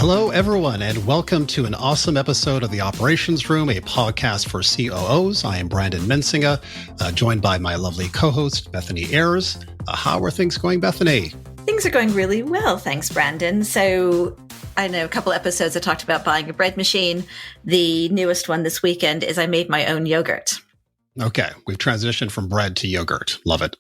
Hello, everyone, and welcome to an awesome episode of The Operations Room, a podcast for COOs. I am Brandon Mensinga, joined by my lovely co-host, Bethany Ayers. How are things going, Bethany? Things are going really well, thanks, Brandon. So I know a couple episodes I talked about buying a bread machine. The newest one this weekend is I made my own yogurt. Okay, we've transitioned from bread to yogurt. Love it.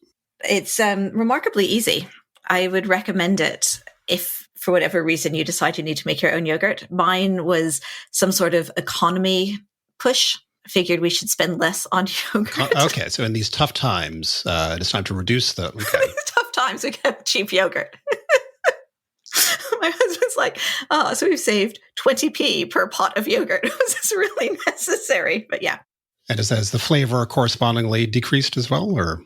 It's remarkably easy. I would recommend it if, for whatever reason, you decide you need to make your own yogurt. Mine was some sort of economy push. I figured we should spend less on yogurt. Okay, so in these tough times, it's time to reduce the... Okay. Tough times, we get cheap yogurt. My husband's like, so we've saved 20p per pot of yogurt. Was this really necessary? But yeah. And has the flavor correspondingly decreased as well, or...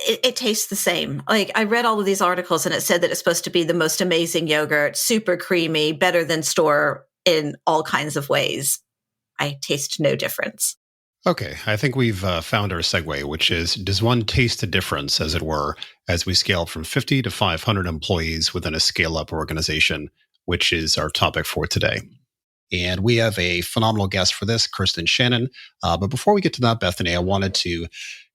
It tastes the same. Like, I read all of these articles and it said that it's supposed to be the most amazing yogurt, super creamy, better than store in all kinds of ways. I taste no difference. Okay, I think we've found our segue, which is, does one taste the difference, as it were, as we scale from 50 to 500 employees within a scale-up organization, which is our topic for today. And we have a phenomenal guest for this, Kristen Shannon. But before we get to that, Bethany, I wanted to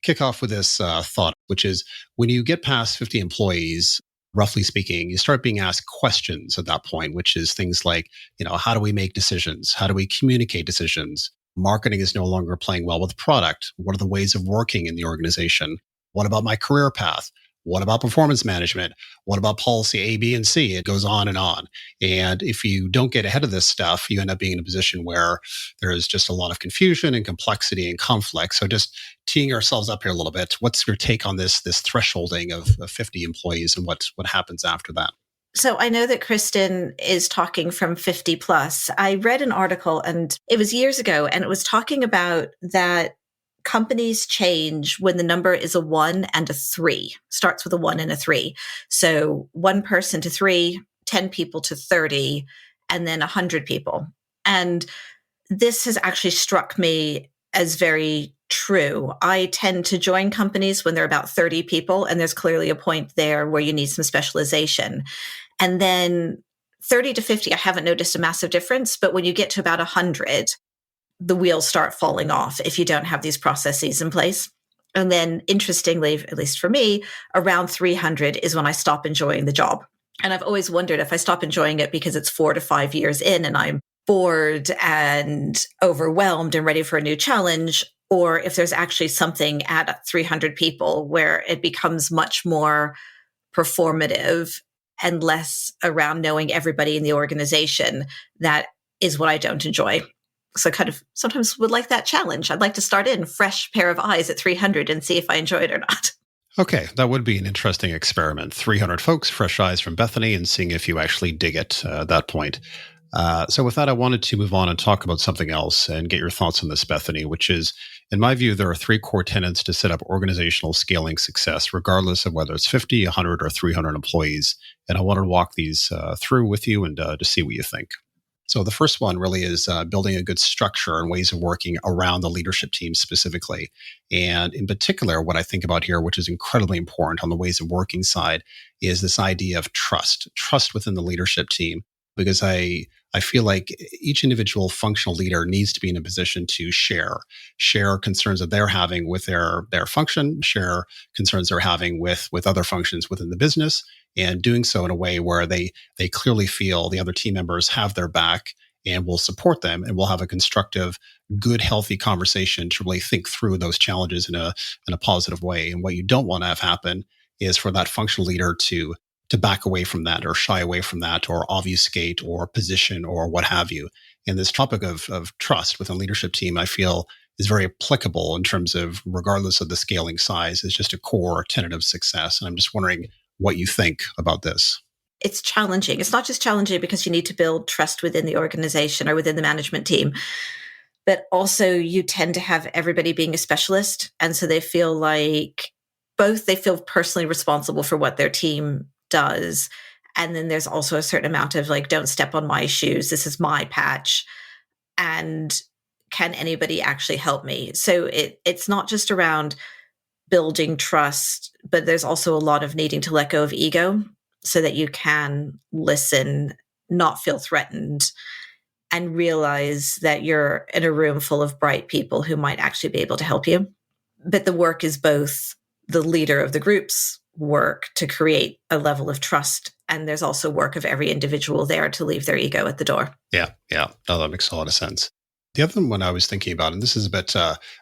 kick off with this thought, which is when you get past 50 employees, roughly speaking, you start being asked questions at that point, which is things like, how do we make decisions? How do we communicate decisions? Marketing is no longer playing well with product. What are the ways of working in the organization? What about my career path? What about performance management? What about policy A, B, and C? It goes on and on. And if you don't get ahead of this stuff, you end up being in a position where there is just a lot of confusion and complexity and conflict. So just teeing ourselves up here a little bit, what's your take on this thresholding of 50 employees and what happens after that? So I know that Kristen is talking from 50 plus. I read an article, and it was years ago, and it was talking about that companies change when the number is a 1 and a 3, starts with a 1 and a 3. So 1 person to 3, 10 people to 30, and then 100 people. And this has actually struck me as very true. I tend to join companies when they're about 30 people, and there's clearly a point there where you need some specialization. And then 30 to 50, I haven't noticed a massive difference, but when you get to about 100, the wheels start falling off if you don't have these processes in place. And then interestingly, at least for me, around 300 is when I stop enjoying the job. And I've always wondered if I stop enjoying it because it's 4 to 5 years in and I'm bored and overwhelmed and ready for a new challenge, or if there's actually something at 300 people where it becomes much more performative and less around knowing everybody in the organization. That is what I don't enjoy. So I kind of sometimes would like that challenge. I'd like to start in fresh pair of eyes at 300 and see if I enjoy it or not. Okay, that would be an interesting experiment. 300 folks, fresh eyes from Bethany, and seeing if you actually dig it at that point. So with that, I wanted to move on and talk about something else and get your thoughts on this, Bethany, which is, in my view, there are 3 core tenets to set up organizational scaling success, regardless of whether it's 50, 100, or 300 employees. And I want to walk these through with you and to see what you think. So the first one really is building a good structure and ways of working around the leadership team specifically. And in particular, what I think about here, which is incredibly important on the ways of working side, is this idea of trust within the leadership team. Because I feel like each individual functional leader needs to be in a position to share concerns that they're having with their function, share concerns they're having with other functions within the business, and doing so in a way where they clearly feel the other team members have their back and will support them, and will have a constructive, good, healthy conversation to really think through those challenges in a positive way. And what you don't want to have happen is for that functional leader to back away from that, or shy away from that, or obfuscate, or position, or what have you. And this topic of trust within a leadership team, I feel, is very applicable in terms of, regardless of the scaling size, is just a core tenet of success. And I'm just wondering what you think about this. It's challenging. It's not just challenging because you need to build trust within the organization or within the management team, but also you tend to have everybody being a specialist. And so they feel like they feel personally responsible for what their team does. And then there's also a certain amount of like, don't step on my shoes. This is my patch. And can anybody actually help me? So it's not just around building trust, but there's also a lot of needing to let go of ego so that you can listen not feel threatened and realize that you're in a room full of bright people who might actually be able to help you. But the work is both the leader of the group's work to create a level of trust. And there's also work of every individual there to leave their ego at the door. Yeah. No, that makes a lot of sense. The other one I was thinking about, and this is a bit,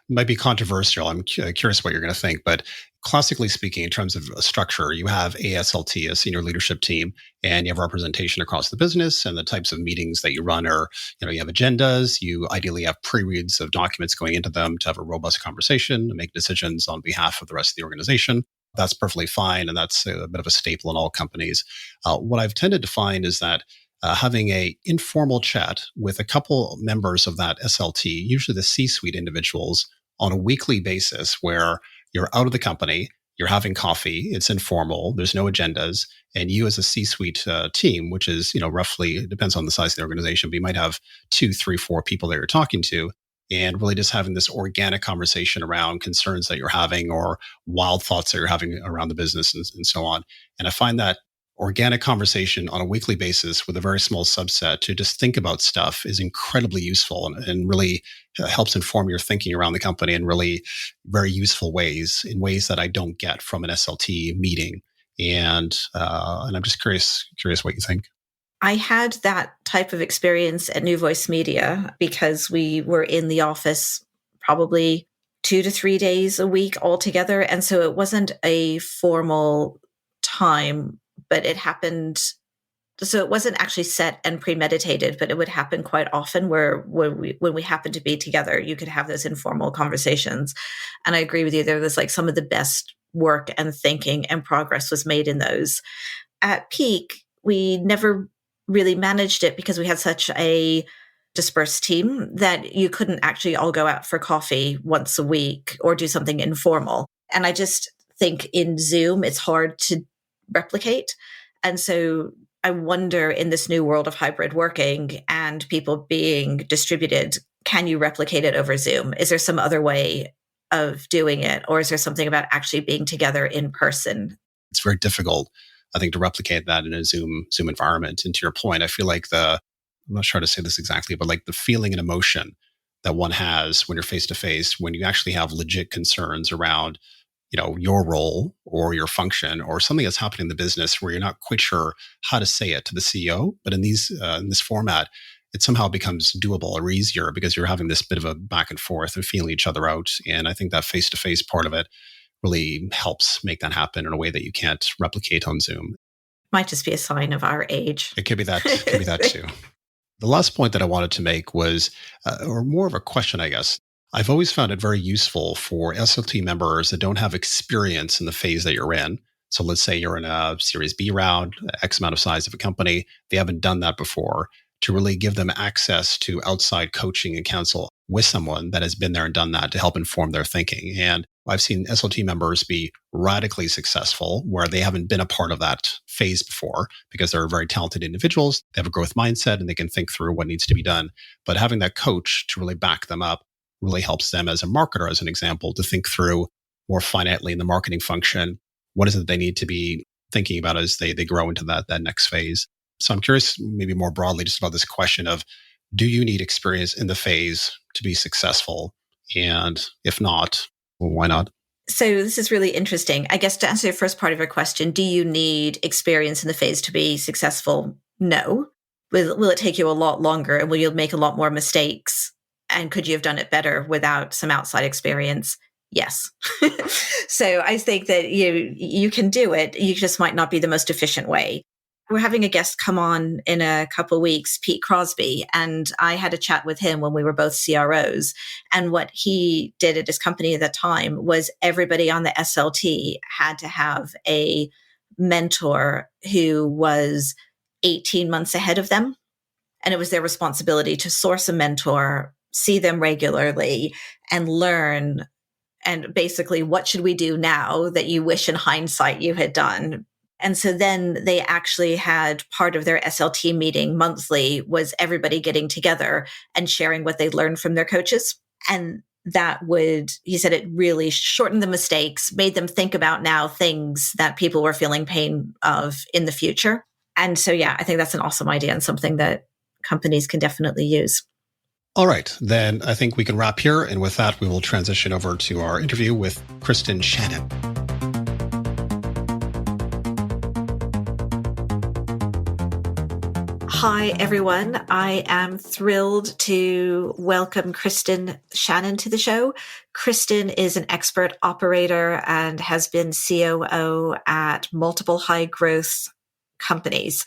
might be controversial. I'm curious what you're going to think, but classically speaking, in terms of a structure, you have ASLT, a senior leadership team, and you have representation across the business, and the types of meetings that you run are, you have agendas, you ideally have pre-reads of documents going into them to have a robust conversation, to make decisions on behalf of the rest of the organization. That's perfectly fine, and that's a bit of a staple in all companies. What I've tended to find is that having a informal chat with a couple members of that SLT, usually the C-suite individuals, on a weekly basis where you're out of the company, you're having coffee, it's informal, there's no agendas, and you as a C-suite team, which is, roughly, it depends on the size of the organization, but you might have 2, 3, 4 people that you're talking to, and really just having this organic conversation around concerns that you're having or wild thoughts that you're having around the business and so on. And I find that organic conversation on a weekly basis with a very small subset to just think about stuff is incredibly useful and really helps inform your thinking around the company in really very useful ways, in ways that I don't get from an SLT meeting. And I'm just curious what you think. I had that type of experience at New Voice Media because we were in the office probably 2 to 3 days a week altogether. And so it wasn't a formal time, but it happened. So it wasn't actually set and premeditated, but it would happen quite often where when we happened to be together, you could have those informal conversations. And I agree with you. There was like some of the best work and thinking and progress was made in those. At peak, we never really managed it because we had such a dispersed team that you couldn't actually all go out for coffee once a week or do something informal. And I just think in Zoom, it's hard to replicate. And so I wonder in this new world of hybrid working and people being distributed, can you replicate it over Zoom? Is there some other way of doing it? Or is there something about actually being together in person? It's very difficult, I think, to replicate that in a Zoom environment. And to your point, I feel like I'm not sure how to say this exactly, but like the feeling and emotion that one has when you're face to face, when you actually have legit concerns around, your role or your function or something that's happening in the business where you're not quite sure how to say it to the CEO. But in this format, it somehow becomes doable or easier because you're having this bit of a back and forth and feeling each other out. And I think that face to face part of it really helps make that happen in a way that you can't replicate on Zoom. Might just be a sign of our age. It could be that. It could be that too. The last point that I wanted to make was, or more of a question, I guess. I've always found it very useful for SLT members that don't have experience in the phase that you're in. So let's say you're in a Series B round, X amount of size of a company. They haven't done that before, to really give them access to outside coaching and counsel with someone that has been there and done that to help inform their thinking. And I've seen SLT members be radically successful where they haven't been a part of that phase before because they're very talented individuals. They have a growth mindset and they can think through what needs to be done. But having that coach to really back them up really helps them as a marketer, as an example, to think through more finitely in the marketing function. What is it they need to be thinking about as they grow into that next phase? So I'm curious, maybe more broadly, just about this question of, do you need experience in the phase to be successful? And if not, well, why not? So this is really interesting. I guess to answer the first part of your question, do you need experience in the phase to be successful? No. Will it take you a lot longer and will you make a lot more mistakes? And could you have done it better without some outside experience? Yes. So I think that you can do it. You just might not be the most efficient way. We're having a guest come on in a couple of weeks, Pete Crosby, and I had a chat with him when we were both CROs. And what he did at his company at the time was everybody on the SLT had to have a mentor who was 18 months ahead of them. And it was their responsibility to source a mentor, see them regularly, and learn. And basically, what should we do now that you wish in hindsight you had done? And so then they actually had part of their SLT meeting monthly was everybody getting together and sharing what they learned from their coaches. And he said it really shortened the mistakes, made them think about now things that people were feeling pain of in the future. And so, yeah, I think that's an awesome idea and something that companies can definitely use. All right, then I think we can wrap here. And with that, we will transition over to our interview with Kristen Shannon. Hi, everyone. I am thrilled to welcome Kristen Shannon to the show. Kristen is an expert operator and has been COO at multiple high growth companies.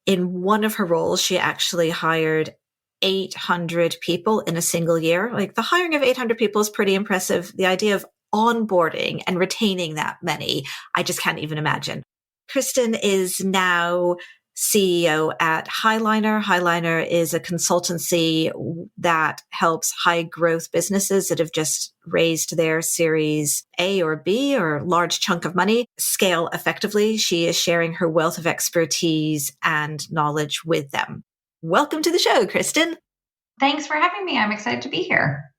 In one of her roles, she actually hired 800 people in a single year. Like, the hiring of 800 people is pretty impressive. The idea of onboarding and retaining that many, I just can't even imagine. Kristen is now CEO at Highliner. Highliner is a consultancy that helps high growth businesses that have just raised their Series A or B or large chunk of money scale effectively. She is sharing her wealth of expertise and knowledge with them. Welcome to the show, Kristen. Thanks for having me. I'm excited to be here.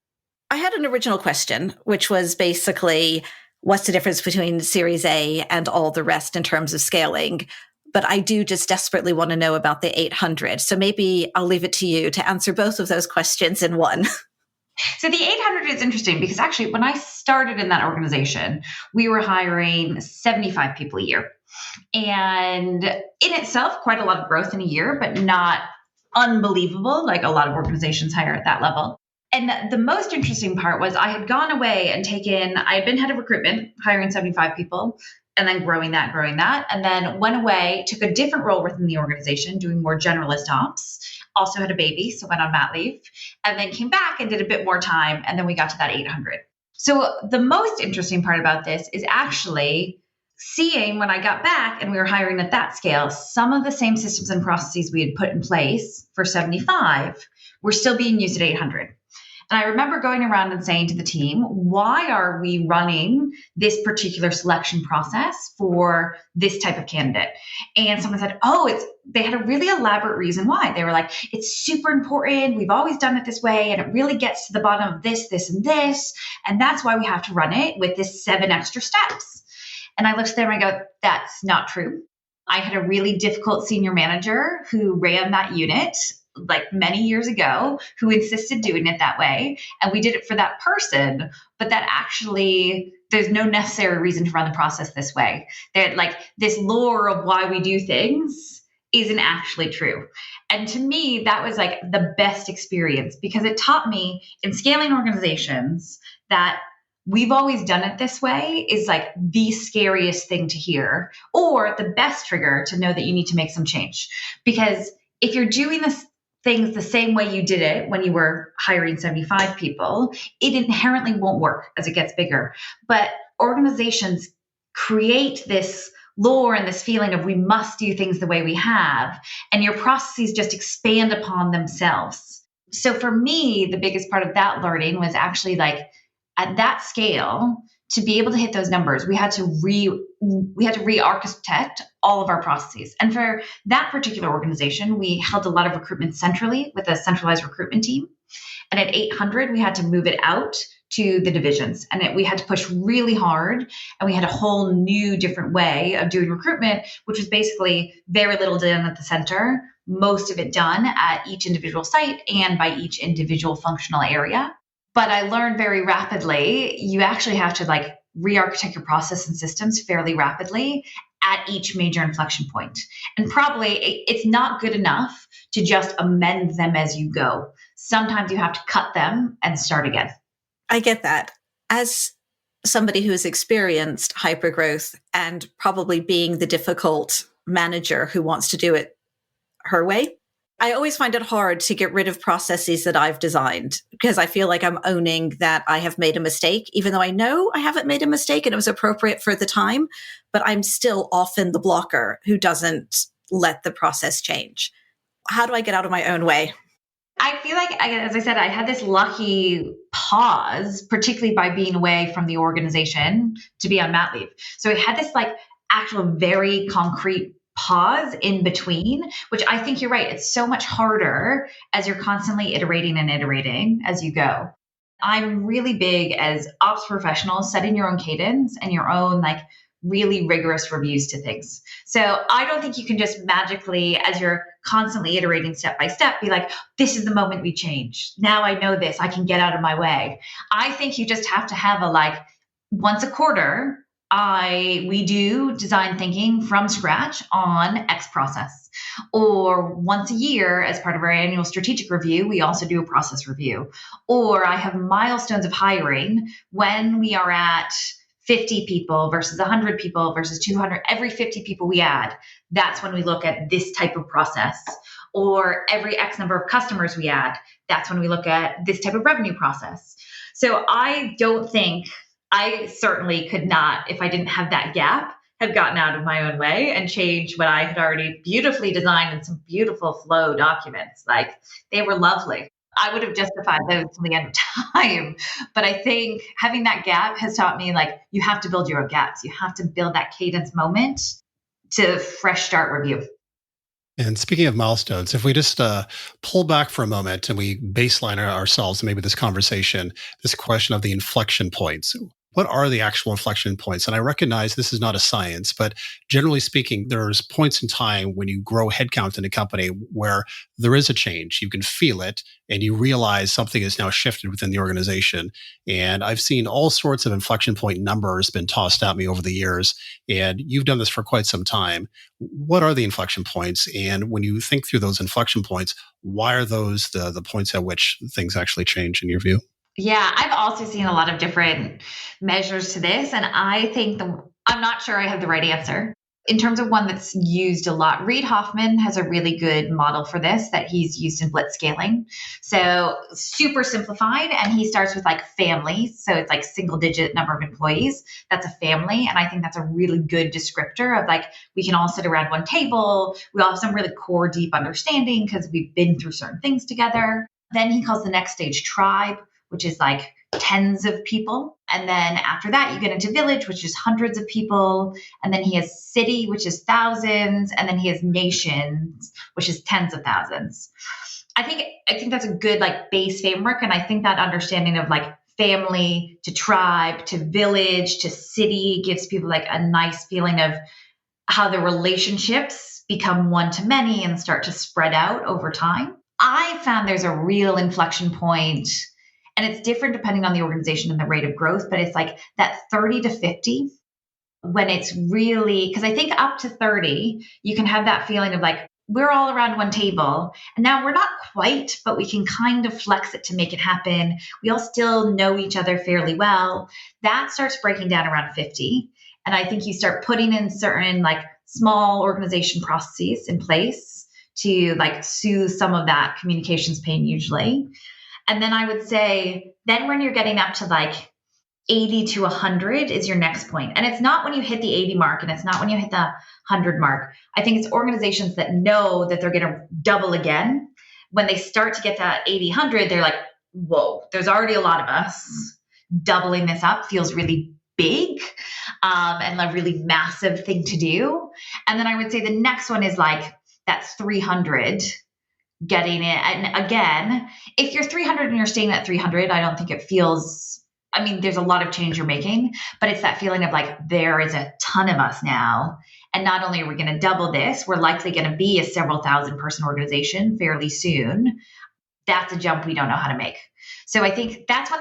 I had an original question, which was basically, what's the difference between Series A and all the rest in terms of scaling? But I do just desperately want to know about the 800. So maybe I'll leave it to you to answer both of those questions in one. So the 800 is interesting because actually when I started in that organization, we were hiring 75 people a year. And in itself, quite a lot of growth in a year, but not unbelievable like a lot of organizations hire at that level. And the most interesting part was I had gone away and I had been head of recruitment, hiring 75 people, and then growing that, and then went away, took a different role within the organization, doing more generalist ops, also had a baby, so went on mat leave, and then came back and did a bit more time, and then we got to that 800. So the most interesting part about this is actually seeing when I got back and we were hiring at that scale, some of the same systems and processes we had put in place for 75 were still being used at 800. And I remember going around and saying to the team, why are we running this particular selection process for this type of candidate? And someone said, they had a really elaborate reason why. They were like, it's super important. We've always done it this way. And it really gets to the bottom of this, this, and this. And that's why we have to run it with this 7 extra steps. And I looked at them and I go, that's not true. I had a really difficult senior manager who ran that unit like many years ago, who insisted doing it that way. And we did it for that person, but that actually, there's no necessary reason to run the process this way. That like this lore of why we do things isn't actually true. And to me, that was like the best experience because it taught me in scaling organizations that we've always done it this way is like the scariest thing to hear, or the best trigger to know that you need to make some change. Because if you're doing this things the same way you did it when you were hiring 75 people, it inherently won't work as it gets bigger. But organizations create this lore and this feeling of we must do things the way we have, and your processes just expand upon themselves. So for me, the biggest part of that learning was actually like at that scale, to be able to hit those numbers, we had to re-architect all of our processes. And for that particular organization, we held a lot of recruitment centrally with a centralized recruitment team. And at 800, we had to move it out to the divisions. And we had to push really hard. And we had a whole new different way of doing recruitment, which was basically very little done at the center, most of it done at each individual site and by each individual functional area. But I learned very rapidly, you actually have to like re-architect your process and systems fairly rapidly at each major inflection point. And probably it's not good enough to just amend them as you go. Sometimes you have to cut them and start again. I get that. As somebody who has experienced hypergrowth and probably being the difficult manager who wants to do it her way, I always find it hard to get rid of processes that I've designed because I feel like I'm owning that I have made a mistake, even though I know I haven't made a mistake and it was appropriate for the time, but I'm still often the blocker who doesn't let the process change. How do I get out of my own way? I feel like, as I said, I had this lucky pause, particularly by being away from the organization to be on mat leave. So I had this like actual very concrete pause in between, which I think you're right. It's so much harder as you're constantly iterating and iterating as you go. I'm really big as ops professionals, setting your own cadence and your own like really rigorous reviews to things. So I don't think you can just magically, as you're constantly iterating step by step, be like, this is the moment we change. Now I know this, I can get out of my way. I think you just have to have a like once a quarter, we do design thinking from scratch on X process. Or once a year, as part of our annual strategic review, we also do a process review. Or I have milestones of hiring when we are at 50 people versus 100 people versus 200. Every 50 people we add, that's when we look at this type of process. Or every X number of customers we add, that's when we look at this type of revenue process. So I don't think, I certainly could not, if I didn't have that gap, have gotten out of my own way and changed what I had already beautifully designed in some beautiful flow documents. Like they were lovely. I would have justified those till the end of time. But I think having that gap has taught me like you have to build your own gaps. You have to build that cadence moment to fresh start review. And speaking of milestones, if we just pull back for a moment and we baseline ourselves, maybe this conversation, this question of the inflection points. What are the actual inflection points? And I recognize this is not a science, but generally speaking, there's points in time when you grow headcount in a company where there is a change. You can feel it and you realize something is now shifted within the organization. And I've seen all sorts of inflection point numbers been tossed at me over the years. And you've done this for quite some time. What are the inflection points? And when you think through those inflection points, why are those the points at which things actually change in your view? Yeah, I've also seen a lot of different measures to this. And I think I'm not sure I have the right answer. In terms of one that's used a lot, Reid Hoffman has a really good model for this that he's used in blitz scaling. So super simplified. And he starts with like families. So it's like single digit number of employees. That's a family. And I think that's a really good descriptor of like, we can all sit around one table. We all have some really core deep understanding because we've been through certain things together. Then he calls the next stage tribe, which is like tens of people. And then after that, you get into village, which is hundreds of people. And then he has city, which is thousands. And then he has nations, which is tens of thousands. I think that's a good like base framework. And I think that understanding of like family to tribe to village to city gives people like a nice feeling of how the relationships become one to many and start to spread out over time. I found there's a real inflection point. And it's different depending on the organization and the rate of growth, but it's like that 30 to 50 when it's really, because I think up to 30, you can have that feeling of like, we're all around one table. And now we're not quite, but we can kind of flex it to make it happen. We all still know each other fairly well. That starts breaking down around 50. And I think you start putting in certain like small organization processes in place to like soothe some of that communications pain usually. And then I would say, then when you're getting up to like 80 to 100 is your next point. And it's not when you hit the 80 mark and it's not when you hit the 100 mark. I think it's organizations that know that they're going to double again. When they start to get that 80, 100, they're like, whoa, there's already a lot of us. Doubling this up feels really big and a really massive thing to do. And then I would say the next one is like, that's 300. Getting it. And again, if you're 300 and you're staying at 300, I don't think it feels, I mean, there's a lot of change you're making, but it's that feeling of like, there is a ton of us now. And not only are we going to double this, we're likely going to be a several thousand person organization fairly soon. That's a jump we don't know how to make. So I think that's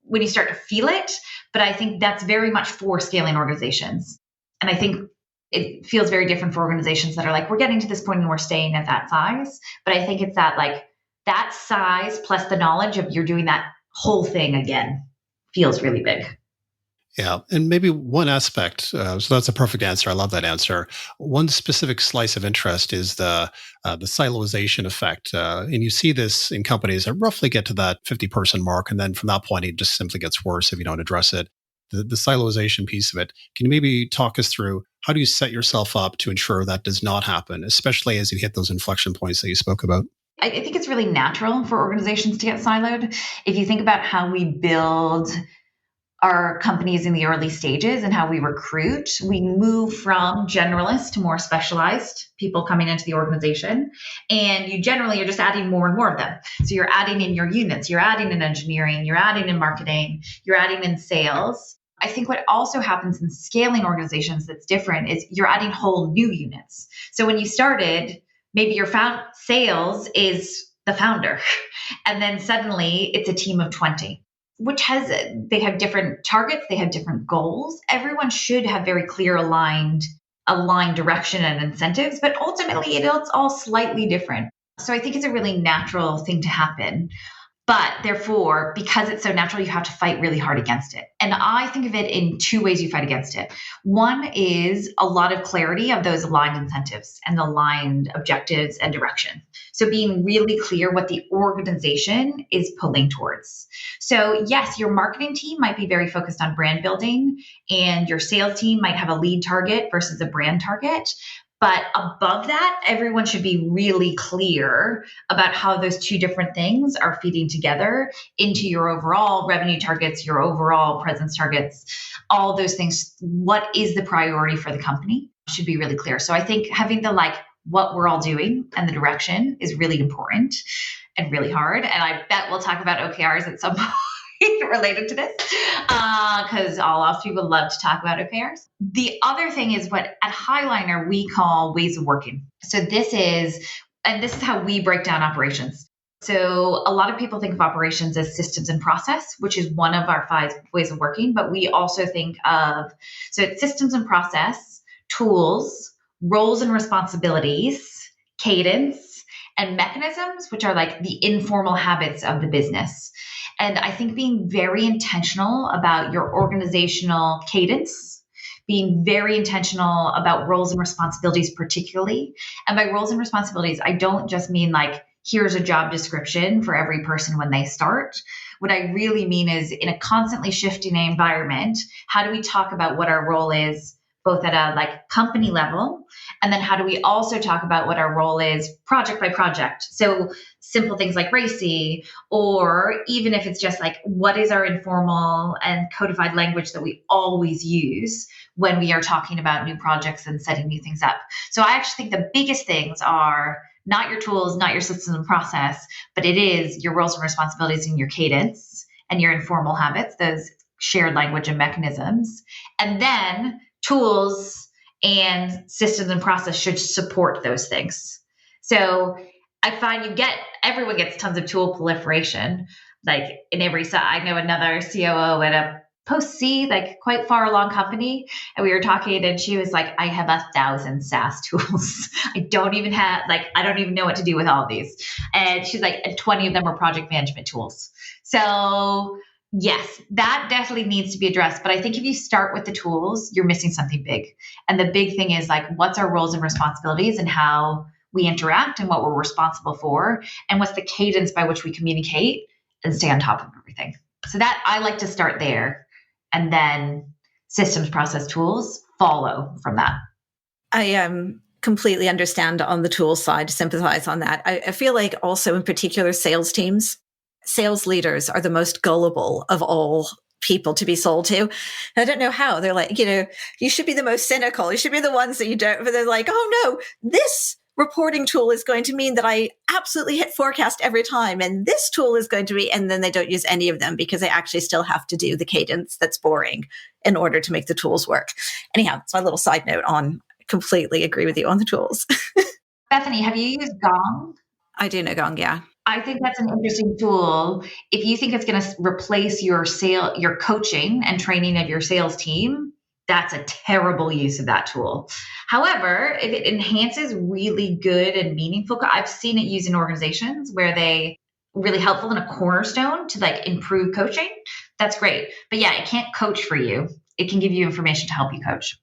when you start to feel it, but I think that's very much for scaling organizations. And I think it feels very different for organizations that are like, we're getting to this point and we're staying at that size. But I think it's that like that size plus the knowledge of you're doing that whole thing again feels really big. Yeah. And maybe one aspect, so that's a perfect answer. I love that answer. One specific slice of interest is the siloization effect. And you see this in companies that roughly get to that 50-person mark. And then from that point, it just simply gets worse if you don't address it. The siloization piece of it. Can you maybe talk us through how do you set yourself up to ensure that does not happen, especially as you hit those inflection points that you spoke about? I think it's really natural for organizations to get siloed. If you think about how we build our companies in the early stages and how we recruit, we move from generalist to more specialized people coming into the organization. And you're just adding more and more of them. So you're adding in your units, you're adding in engineering, you're adding in marketing, you're adding in sales. I think what also happens in scaling organizations that's different is you're adding whole new units. So when you started, maybe your sales is the founder, and then suddenly it's a team of 20, they have different targets, they have different goals. Everyone should have very clear aligned direction and incentives, but ultimately it's all slightly different. So I think it's a really natural thing to happen. But therefore, because it's so natural, you have to fight really hard against it. And I think of it in two ways you fight against it. One is a lot of clarity of those aligned incentives and aligned objectives and direction. So being really clear what the organization is pulling towards. So yes, your marketing team might be very focused on brand building, and your sales team might have a lead target versus a brand target. But above that, everyone should be really clear about how those two different things are feeding together into your overall revenue targets, your overall presence targets, all those things. What is the priority for the company should be really clear. So I think having the what we're all doing and the direction is really important and really hard. And I bet we'll talk about OKRs at some point related to this, because lots of people love to talk about OKRs. The other thing is what at Highliner we call ways of working. So this is how we break down operations. So a lot of people think of operations as systems and process, which is one of our 5 ways of working, but we also think of, so it's systems and process, tools, roles and responsibilities, cadence, and mechanisms, which are like the informal habits of the business. And I think being very intentional about your organizational cadence, being very intentional about roles and responsibilities particularly. And by roles and responsibilities, I don't just mean here's a job description for every person when they start. What I really mean is in a constantly shifting environment, how do we talk about what our role is both at a company level, and then how do we also talk about what our role is project by project? So simple things like RACI, or even if it's just what is our informal and codified language that we always use when we are talking about new projects and setting new things up. So I actually think the biggest things are not your tools, not your systems and process, but it is your roles and responsibilities and your cadence and your informal habits, those shared language and mechanisms. And then tools and systems and process should support those things. So I find everyone gets tons of tool proliferation. In every I know another COO at a post C, quite far along company. And we were talking and she was like, I have 1,000 SaaS tools. I don't even know what to do with all of these. And she's like, and 20 of them are project management tools. So yes, that definitely needs to be addressed. But I think if you start with the tools, you're missing something big. And the big thing is what's our roles and responsibilities and how we interact and what we're responsible for, and what's the cadence by which we communicate and stay on top of everything. So that I like to start there, and then systems, process, tools follow from that. I completely understand on the tools side, sympathize on that. I feel like also in particular sales teams, sales leaders are the most gullible of all people to be sold to. I don't know how. They're you should be the most cynical. You should be the ones that you don't, but they're oh no, this reporting tool is going to mean that I absolutely hit forecast every time. And this tool is going to be, and then they don't use any of them because they actually still have to do the cadence that's boring in order to make the tools work. Anyhow, it's my little side note on completely agree with you on the tools. Bethany, have you used Gong? I do know Gong, yeah. I think that's an interesting tool. If you think it's going to replace your coaching and training of your sales team, that's a terrible use of that tool. However, if it enhances really good and meaningful, I've seen it used in organizations where they really helpful in a cornerstone to improve coaching. That's great. But yeah, it can't coach for you. It can give you information to help you coach.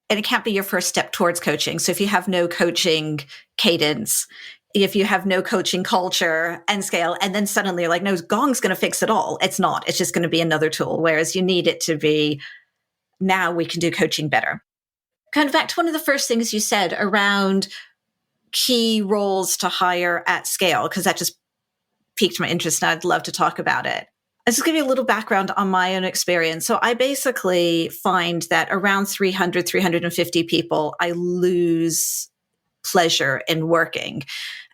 And it can't be your first step towards coaching. So if you have no coaching cadence, if you have no coaching culture and scale, and then suddenly you're no, Gong's going to fix it all. It's not. It's just going to be another tool. Whereas you need it to be, now we can do coaching better. Kind of back to one of the first things you said around key roles to hire at scale, because that just piqued my interest and I'd love to talk about it. I'll just give you a little background on my own experience. So I basically find that around 300, 350 people, I lose pleasure in working.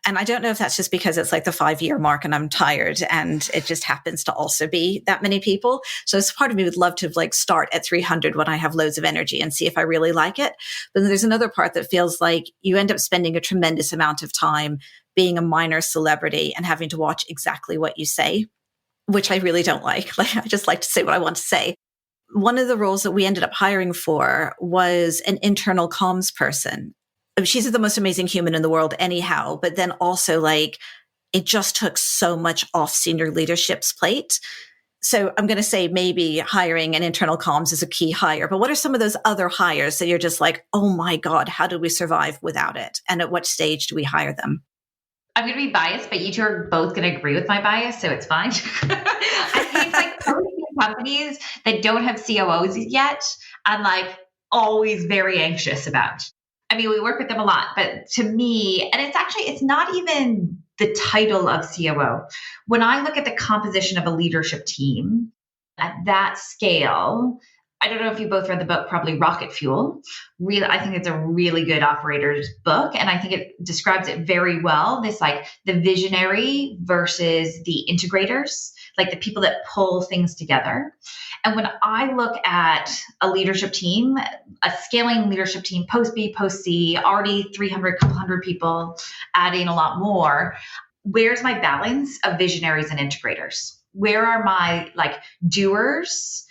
And I don't know if that's just because it's like the 5-year mark and I'm tired and it just happens to also be that many people. So this part of me would love to like start at 300 when I have loads of energy and see if I really like it. But then there's another part that feels like you end up spending a tremendous amount of time being a minor celebrity and having to watch exactly what you say, which I really don't like. Like, I just like to say what I want to say. One of the roles that we ended up hiring for was an internal comms person. She's the most amazing human in the world anyhow, but then also like it just took so much off senior leadership's plate. So I'm going to say maybe hiring an internal comms is a key hire, but what are some of those other hires that you're just like, oh my God, how do we survive without it? And at what stage do we hire them? I'm going to be biased, but you two are both going to agree with my bias, so it's fine. I think like companies that don't have COOs yet, I'm like always very anxious about. I mean, we work with them a lot, but to me, and it's not even the title of COO. When I look at the composition of a leadership team at that scale, I don't know if you both read the book, probably Rocket Fuel. Really, I think it's a really good operator's book. And I think it describes it very well. This like the visionary versus the integrators, like the people that pull things together. And when I look at a leadership team, a scaling leadership team, post B, post C, already 300, couple hundred people, adding a lot more, where's my balance of visionaries and integrators? Where are my like doers?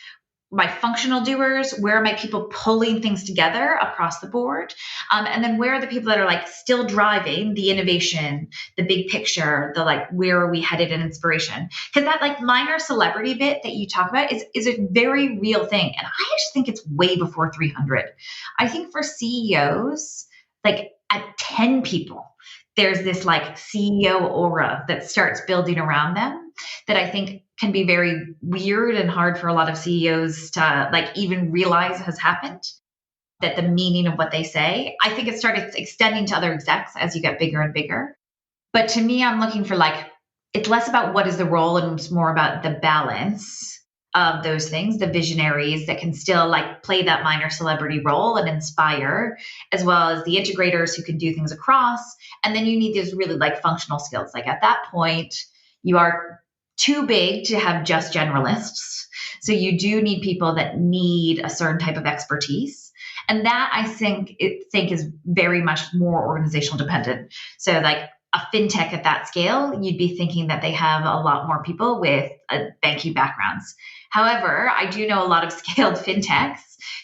My functional doers, where are my people pulling things together across the board? And then where are the people that are like still driving the innovation, the big picture, the like, where are we headed in inspiration? Because that like minor celebrity bit that you talk about is a very real thing. And I just think it's way before 300. I think for CEOs, like at 10 people, there's this like CEO aura that starts building around them that I think can be very weird and hard for a lot of CEOs to like even realize has happened, that the meaning of what they say. I think it started extending to other execs as you get bigger and bigger. But to me, I'm looking for like, it's less about what is the role and it's more about the balance of those things, the visionaries that can still like play that minor celebrity role and inspire, as well as the integrators who can do things across. And then you need these really like functional skills. Like at that point, you are too big to have just generalists. So you do need people that need a certain type of expertise. And that I think is very much more organizational dependent. So like a fintech at that scale, you'd be thinking that they have a lot more people with banking backgrounds. However, I do know a lot of scaled fintechs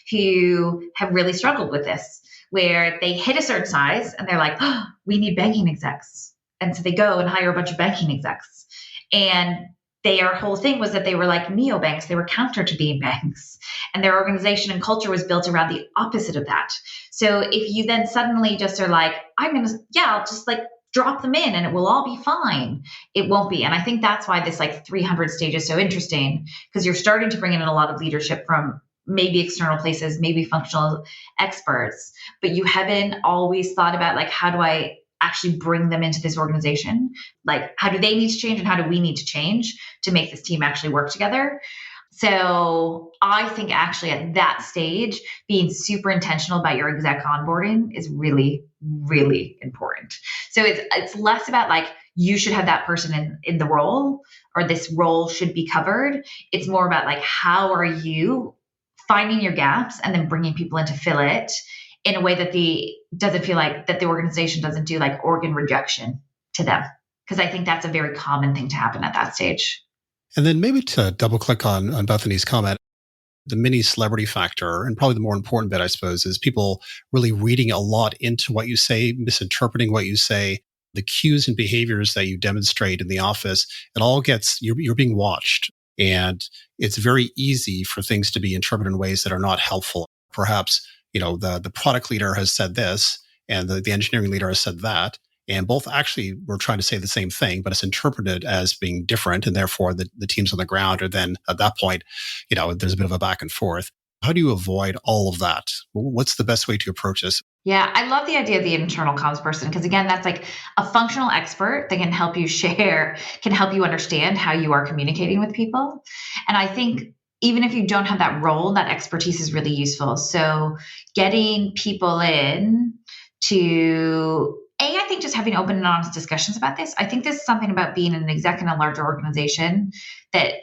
who have really struggled with this, where they hit a certain size and they're like, oh, we need banking execs. And so they go and hire a bunch of banking execs. And their whole thing was that they were like neobanks. They were counter to being banks. And their organization and culture was built around the opposite of that. So if you then suddenly just are like, I'll just like drop them in and it will all be fine. It won't be. And I think that's why this like 300 stage is so interesting, because you're starting to bring in a lot of leadership from maybe external places, maybe functional experts, but you haven't always thought about like, how do I actually bring them into this organization? Like, how do they need to change and how do we need to change to make this team actually work together? So I think actually at that stage, being super intentional about your exec onboarding is really, really important. So it's less about like, you should have that person in the role, or this role should be covered. It's more about like, how are you finding your gaps and then bringing people in to fill it in a way that doesn't feel like that the organization doesn't do like organ rejection to them. Because I think that's a very common thing to happen at that stage. And then maybe to double click on Bethany's comment, the mini celebrity factor, and probably the more important bit, I suppose, is people really reading a lot into what you say, misinterpreting what you say, the cues and behaviors that you demonstrate in the office. It all gets, you're being watched. And it's very easy for things to be interpreted in ways that are not helpful. Perhaps, the product leader has said this and the engineering leader has said that. And both actually were trying to say the same thing, but it's interpreted as being different. And therefore, the teams on the ground are then at that point, there's a bit of a back and forth. How do you avoid all of that? What's the best way to approach this? Yeah, I love the idea of the internal comms person, because again, that's like a functional expert that can help you share, can help you understand how you are communicating with people. And I think even if you don't have that role, that expertise is really useful. So getting people in to I think just having open and honest discussions about this. I think this is something about being an exec in a larger organization that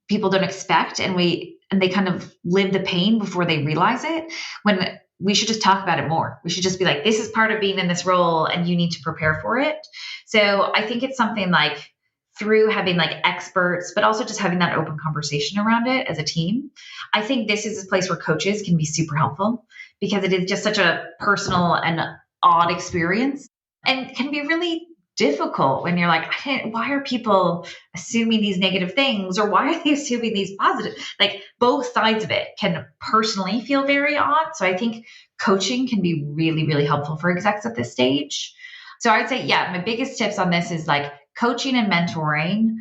people don't expect, and they kind of live the pain before they realize it. When we should just talk about it more. We should just be like, this is part of being in this role and you need to prepare for it. So I think it's something like through having like experts, but also just having that open conversation around it as a team. I think this is a place where coaches can be super helpful because it is just such a personal and odd experience and can be really difficult when you're like, why are people assuming these negative things, or why are they assuming these positive? Like both sides of it can personally feel very odd. So I think coaching can be really, really helpful for execs at this stage. So I would say, yeah, my biggest tips on this is like coaching and mentoring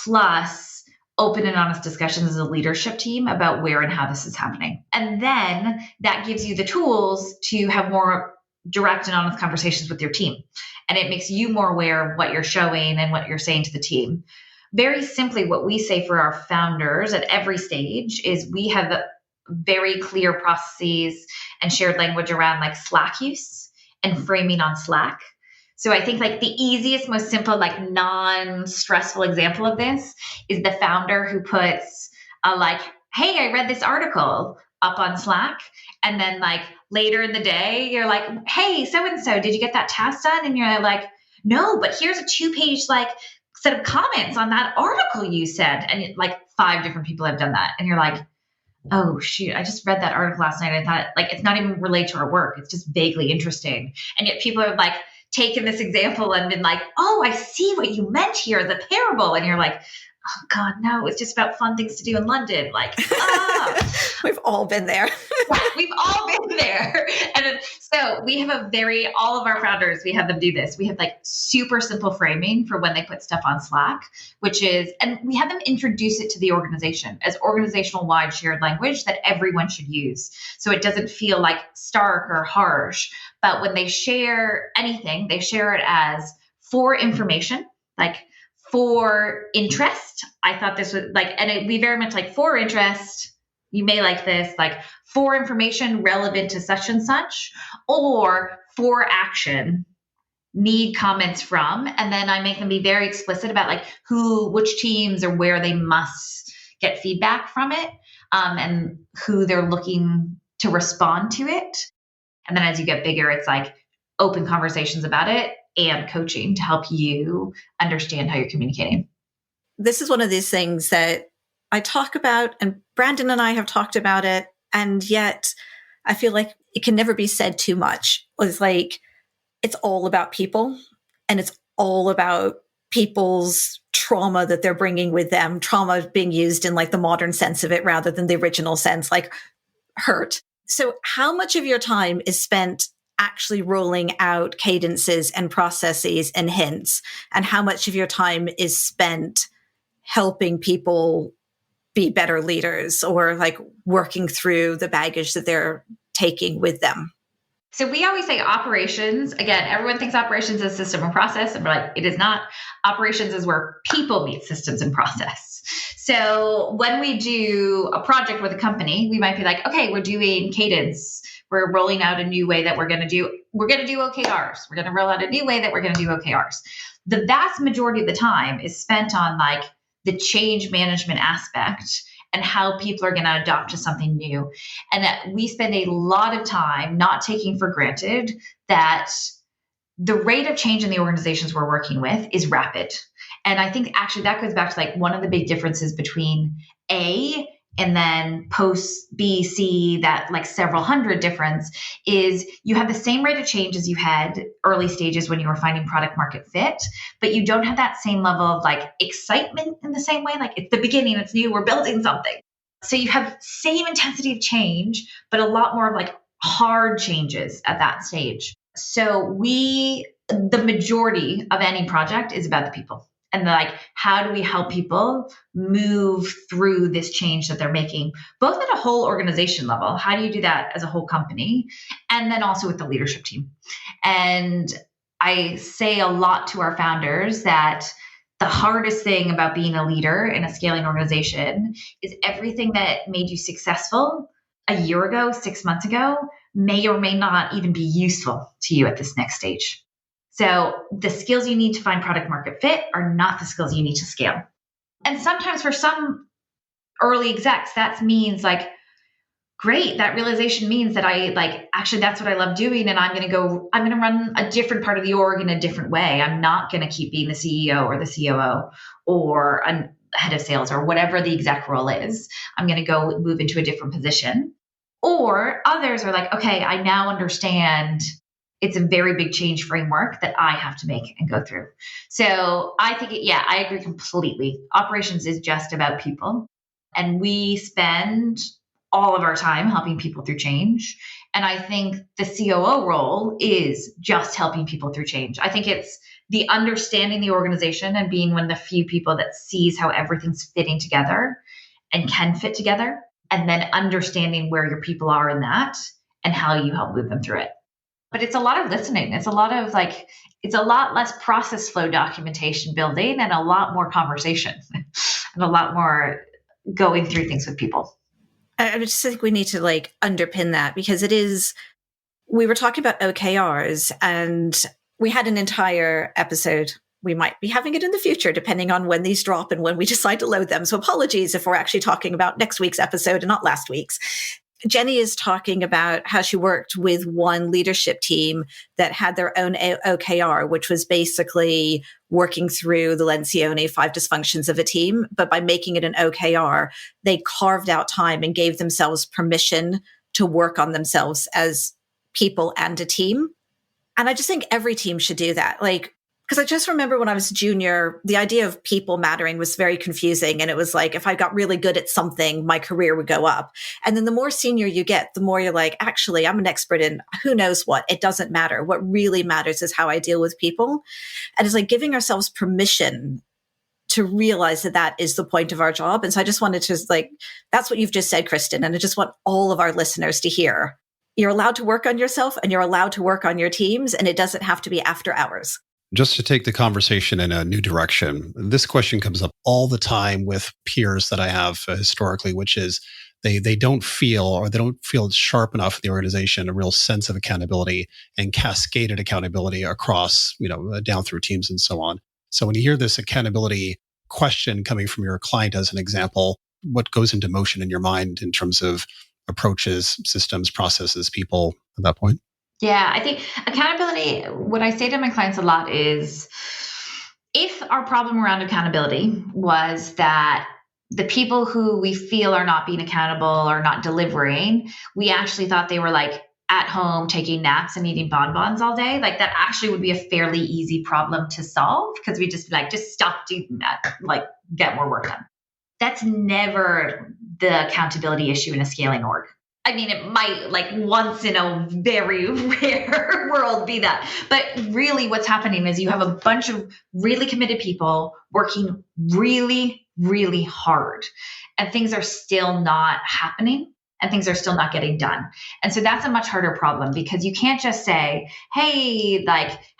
plus open and honest discussions as a leadership team about where and how this is happening. And then that gives you the tools to have more direct and honest conversations with your team. And it makes you more aware of what you're showing and what you're saying to the team. Very simply, what we say for our founders at every stage is we have very clear processes and shared language around like Slack use and framing on Slack. So I think like the easiest, most simple, like non-stressful example of this is the founder who puts like, hey, I read this article up on Slack. And then like later in the day, you're like, hey, so-and-so, did you get that task done? And you're like, no, but here's a 2-page like set of comments on that article you said. And like 5 different people have done that. And you're like, oh shoot, I just read that article last night. I thought like, it's not even related to our work. It's just vaguely interesting. And yet people have like taken this example and been like, oh, I see what you meant here, the parable. And you're like, oh God, no, it's just about fun things to do in London. Like, We've all been there. We've all been there. And so we have all of our founders, we have them do this. We have like super simple framing for when they put stuff on Slack, and we have them introduce it to the organization as organizational wide shared language that everyone should use. So it doesn't feel like stark or harsh, but when they share anything, they share it as for information, like for interest. I thought this was like, and we very much like for interest, you may like this, like for information relevant to such and such, or for action, need comments from. And then I make them be very explicit about like which teams or where they must get feedback from it, and who they're looking to respond to it. And then as you get bigger, it's like open conversations about it and coaching to help you understand how you're communicating. This is one of these things that I talk about, and Brandon and I have talked about it, and yet I feel like it can never be said too much. It's like, it's all about people, and it's all about people's trauma that they're bringing with them, trauma being used in like the modern sense of it rather than the original sense, like hurt. So how much of your time is spent actually rolling out cadences and processes and hints, and how much of your time is spent helping people be better leaders or like working through the baggage that they're taking with them? So we always say operations. Again, everyone thinks operations is system and process, and we're like, it is not. Operations is where people meet systems and process. So when we do a project with a company, we might be like, okay, we're doing cadence. We're rolling out a new way that we're going to do OKRs. We're going to roll out a new way that we're going to do OKRs. The vast majority of the time is spent on like the change management aspect and how people are going to adopt to something new. And that we spend a lot of time not taking for granted that the rate of change in the organizations we're working with is rapid. And I think actually that goes back to like one of the big differences between A and then post B, C, that like several hundred difference is you have the same rate of change as you had early stages when you were finding product market fit, but you don't have that same level of like excitement in the same way. Like it's the beginning, it's new, we're building something. So you have same intensity of change, but a lot more of like hard changes at that stage. So the majority of any project is about the people. And like, how do we help people move through this change that they're making, both at a whole organization level? How do you do that as a whole company? And then also with the leadership team. And I say a lot to our founders that the hardest thing about being a leader in a scaling organization is everything that made you successful a year ago, 6 months ago, may or may not even be useful to you at this next stage. So the skills you need to find product market fit are not the skills you need to scale. And sometimes for some early execs, that means like, great, that realization means that actually that's what I love doing. And I'm going to run a different part of the org in a different way. I'm not going to keep being the CEO or the COO or a head of sales or whatever the exec role is. I'm going to go move into a different position. Or others are like, okay, I now understand it's a very big change framework that I have to make and go through. So I think, I agree completely. Operations is just about people. And we spend all of our time helping people through change. And I think the COO role is just helping people through change. I think it's the understanding the organization and being one of the few people that sees how everything's fitting together and can fit together, and then understanding where your people are in that and how you help move them through it. But it's a lot of listening. It's a lot less process flow documentation building and a lot more conversation and a lot more going through things with people. I just think we need to underpin that, because we were talking about OKRs and we had an entire episode. We might be having it in the future, depending on when these drop and when we decide to load them. So apologies if we're actually talking about next week's episode and not last week's. Jenny is talking about how she worked with one leadership team that had their own OKR, which was basically working through the Lencioni 5 dysfunctions of a team. But by making it an OKR, they carved out time and gave themselves permission to work on themselves as people and a team. And I just think every team should do that. Because I just remember when I was a junior, the idea of people mattering was very confusing. And it was like, if I got really good at something, my career would go up. And then the more senior you get, the more you're like, actually, I'm an expert in who knows what. It doesn't matter. What really matters is how I deal with people. And it's like giving ourselves permission to realize that that is the point of our job. And so I just wanted to that's what you've just said, Kristen. And I just want all of our listeners to hear. You're allowed to work on yourself and you're allowed to work on your teams. And it doesn't have to be after hours. Just to take the conversation in a new direction, this question comes up all the time with peers that I have historically, which is they don't feel it's sharp enough in the organization, a real sense of accountability and cascaded accountability across, down through teams and so on. So when you hear this accountability question coming from your client as an example, what goes into motion in your mind in terms of approaches, systems, processes, people at that point? Yeah, I think accountability, what I say to my clients a lot is, if our problem around accountability was that the people who we feel are not being accountable or not delivering, we actually thought they were at home taking naps and eating bonbons all day, that actually would be a fairly easy problem to solve, because we just be just stop doing that, get more work done. That's never the accountability issue in a scaling org. I mean, it might once in a very rare world be that. But really what's happening is you have a bunch of really committed people working really, really hard, and things are still not happening and things are still not getting done. And so that's a much harder problem, because you can't just say, hey,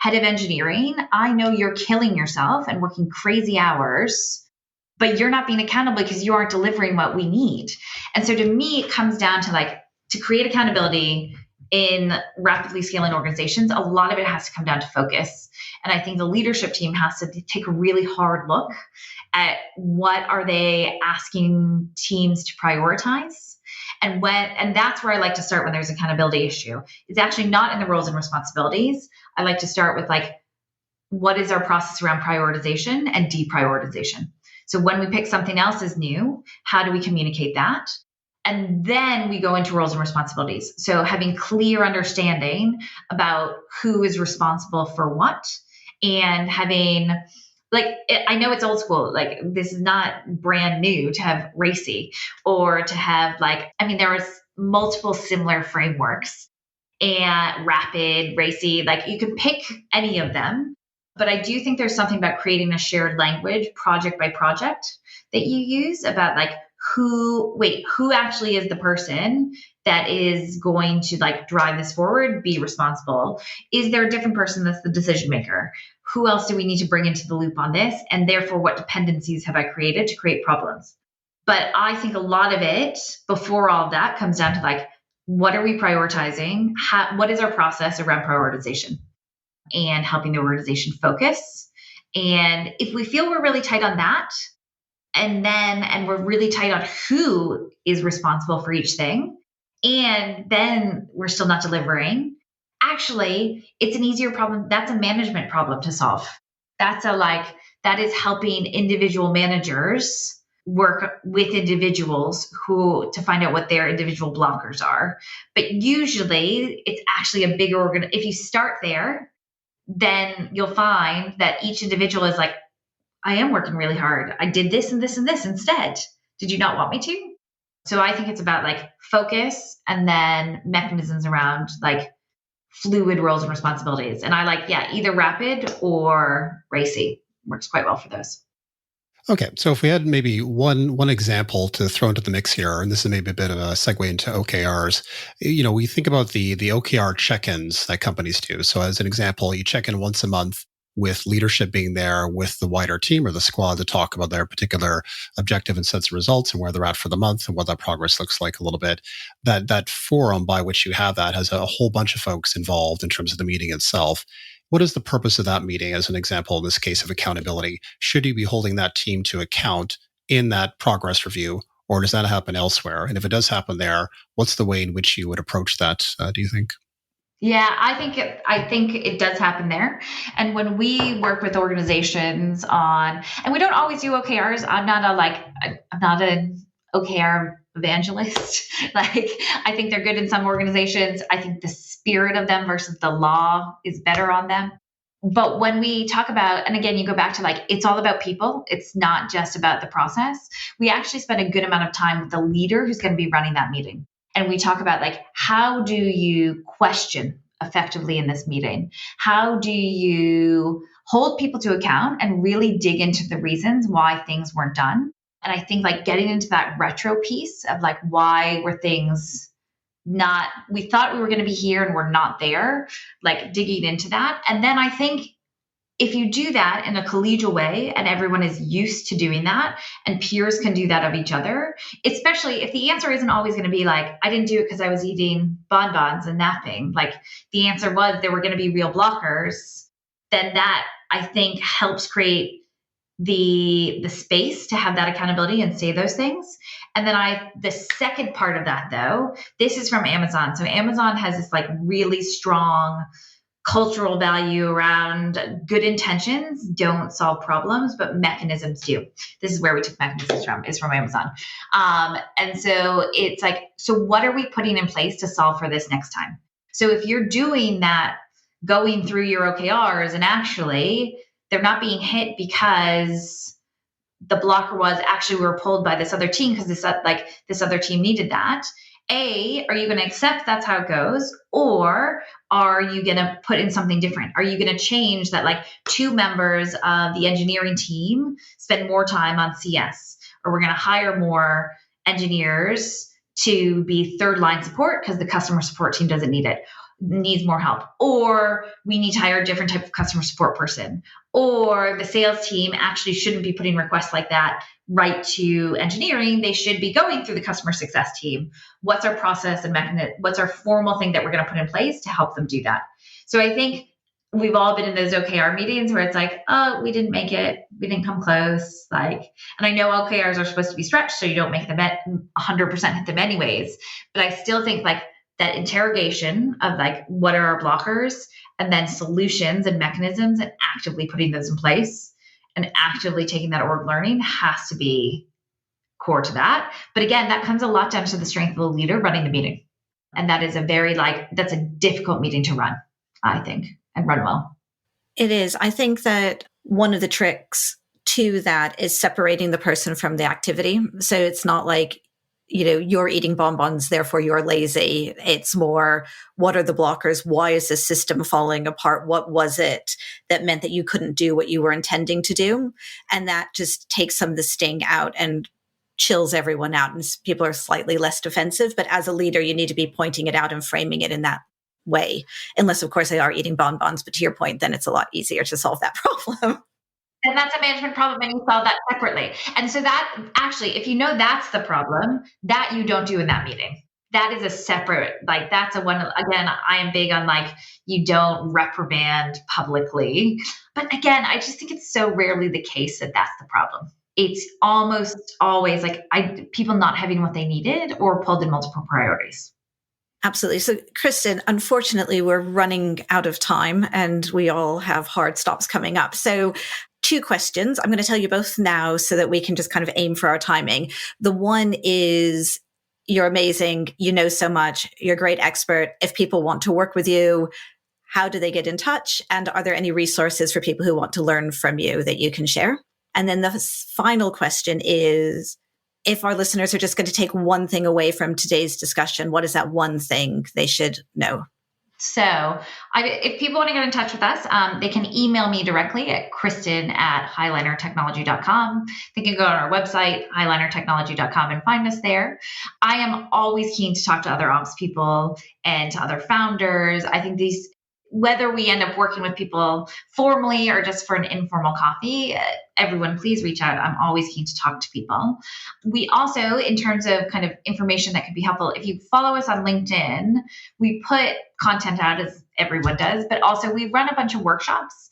head of engineering, I know you're killing yourself and working crazy hours, but you're not being accountable because you aren't delivering what we need. And so to me, it comes down to to create accountability in rapidly scaling organizations, a lot of it has to come down to focus. And I think the leadership team has to take a really hard look at what are they asking teams to prioritize. And that's where I like to start when there's accountability issue. It's actually not in the roles and responsibilities. I like to start with what is our process around prioritization and deprioritization? So when we pick something else as new, how do we communicate that? And then we go into roles and responsibilities. So having clear understanding about who is responsible for what, and having I know it's old school. This is not brand new to have RACI or to have there was multiple similar frameworks, and rapid, RACI, you can pick any of them. But I do think there's something about creating a shared language project by project that you use about who actually is the person that is going to drive this forward, be responsible? Is there a different person that's the decision maker? Who else do we need to bring into the loop on this? And therefore, what dependencies have I created to create problems? But I think a lot of it before all of that comes down to what are we prioritizing? What is our process around prioritization? and helping the organization focus. And if we feel we're really tight on that, and we're really tight on who is responsible for each thing, and then we're still not delivering, actually, it's an easier problem. That's a management problem to solve. That is helping individual managers work with individuals to find out what their individual blockers are. But usually it's actually a bigger if you start there, then you'll find that each individual is like, I am working really hard. I did this and this and this instead. Did you not want me to? So I think it's about focus and then mechanisms around fluid roles and responsibilities. And either rapid or racy works quite well for those. Okay, so if we had maybe one example to throw into the mix here, and this is maybe a bit of a segue into OKRs, we think about the OKR check-ins that companies do. So as an example, you check in once a month with leadership being there with the wider team or the squad to talk about their particular objective and sets of results and where they're at for the month and what that progress looks like a little bit. That forum by which you have that has a whole bunch of folks involved in terms of the meeting itself. What is the purpose of that meeting, as an example, in this case of accountability? Should you be holding that team to account in that progress review, or does that happen elsewhere? And if it does happen there, what's the way in which you would approach that, do you think? Yeah, I think it does happen there. And when we work with organizations and we don't always do OKRs. I'm not an OKR evangelist. I think they're good in some organizations. I think the spirit of them versus the law is better on them. But when we talk about, and again, you go back to it's all about people. It's not just about the process. We actually spend a good amount of time with the leader who's going to be running that meeting. And we talk about how do you question effectively in this meeting? How do you hold people to account and really dig into the reasons why things weren't done? And I think getting into that retro piece of why were things not, we thought we were going to be here and we're not there, digging into that. And then I think if you do that in a collegial way and everyone is used to doing that and peers can do that of each other, especially if the answer isn't always going to be I didn't do it because I was eating bonbons and napping. The answer was there were going to be real blockers, then that I think helps create the space to have that accountability and say those things. And then the second part of that though, this is from Amazon. So Amazon has this really strong cultural value around good intentions don't solve problems, but mechanisms do. This is where we took mechanisms from, is from Amazon. And so it's so what are we putting in place to solve for this next time? So if you're doing that, going through your OKRs and actually they're not being hit because the blocker was actually we were pulled by this other team because this other team needed that. Are you going to accept that's how it goes? Or are you going to put in something different? Are you going to change that two members of the engineering team spend more time on CS? Or we're going to hire more engineers to be third line support because the customer support team doesn't need it, needs more help. Or we need to hire a different type of customer support person. Or the sales team actually shouldn't be putting requests like that right to engineering. They should be going through the customer success team. What's our process and mechanism? What's our formal thing that we're going to put in place to help them do that? So I think we've all been in those OKR meetings where it's oh, we didn't make it. We didn't come close. And I know OKRs are supposed to be stretched, so you don't make them 100% hit them anyways. But I still think that interrogation of what are our blockers, and then solutions and mechanisms, and actively putting those in place and actively taking that org learning has to be core to that. But again, that comes a lot down to the strength of the leader running the meeting. And that is a very that's a difficult meeting to run, I think, and run well. It is. I think that one of the tricks to that is separating the person from the activity. So it's not you're eating bonbons, therefore you're lazy. It's more, what are the blockers? Why is the system falling apart? What was it that meant that you couldn't do what you were intending to do? And that just takes some of the sting out and chills everyone out. And people are slightly less defensive. But as a leader, you need to be pointing it out and framing it in that way. Unless, of course, they are eating bonbons. But to your point, then it's a lot easier to solve that problem. And that's a management problem, and you solve that separately. And so that actually, if you know that's the problem, that you don't do in that meeting. that is a separate, like, that's a one, again, I am big on like, you don't reprimand publicly. But again, I just think it's so rarely the case that that's the problem. It's almost always like people not having what they needed or pulled in multiple priorities. Absolutely. So, Kristen, unfortunately, we're running out of time and we all have hard stops coming up. So, two questions. I'm going to tell you both now so that we can just kind of aim for our timing. The one is, you're amazing. You know so much. You're a great expert. If people want to work with you, how do they get in touch? And are there any resources for people who want to learn from you that you can share? And then the final question is, if our listeners are just going to take one thing away from today's discussion, what is that one thing they should know? So if people want to get in touch with us, they can email me directly at kristen@highlinertechnology.com. They can go on our website, highlinertechnology.com, and find us there. I am always keen to talk to other ops people and to other founders. I think whether we end up working with people formally or just for an informal coffee, everyone please reach out. I'm always keen to talk to people. We also, in terms of kind of information that could be helpful, if you follow us on LinkedIn, we put content out as everyone does, but also we run a bunch of workshops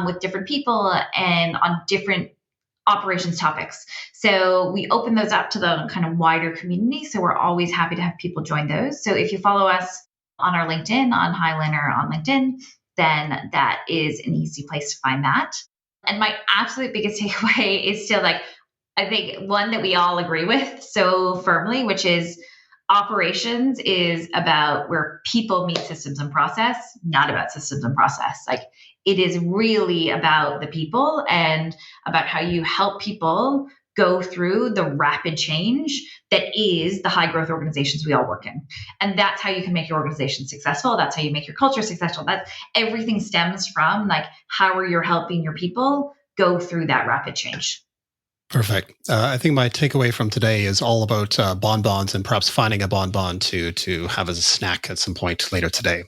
with different people and on different operations topics. So we open those up to the kind of wider community. So we're always happy to have people join those. So if you follow us on our LinkedIn, on Highliner on LinkedIn, then that is an easy place to find that. And my absolute biggest takeaway is still like, I think one that we all agree with so firmly, which is operations is about where people meet systems and process, not about systems and process. Like, it is really about the people and about how you help people go through the rapid change that is the high growth organizations we all work in. And that's how you can make your organization successful. That's how you make your culture successful. That's everything stems from like, how are you helping your people go through that rapid change? Perfect. I think my takeaway from today is all about bonbons and perhaps finding a bonbon to have as a snack at some point later today.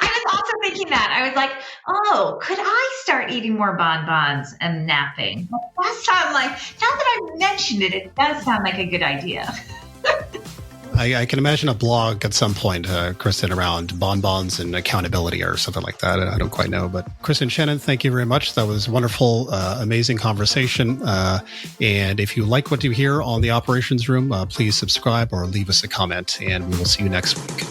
I was also thinking that. I was like, oh, could I start eating more bonbons and napping? That sounds like, now that I mentioned it, it does sound like a good idea. I can imagine a blog at some point, Kristen, around bonbons and accountability or something like that. I don't quite know. But Kristen Shannon, thank you very much. That was wonderful, amazing conversation. And if you like what you hear on the Operations Room, please subscribe or leave us a comment. And we will see you next week.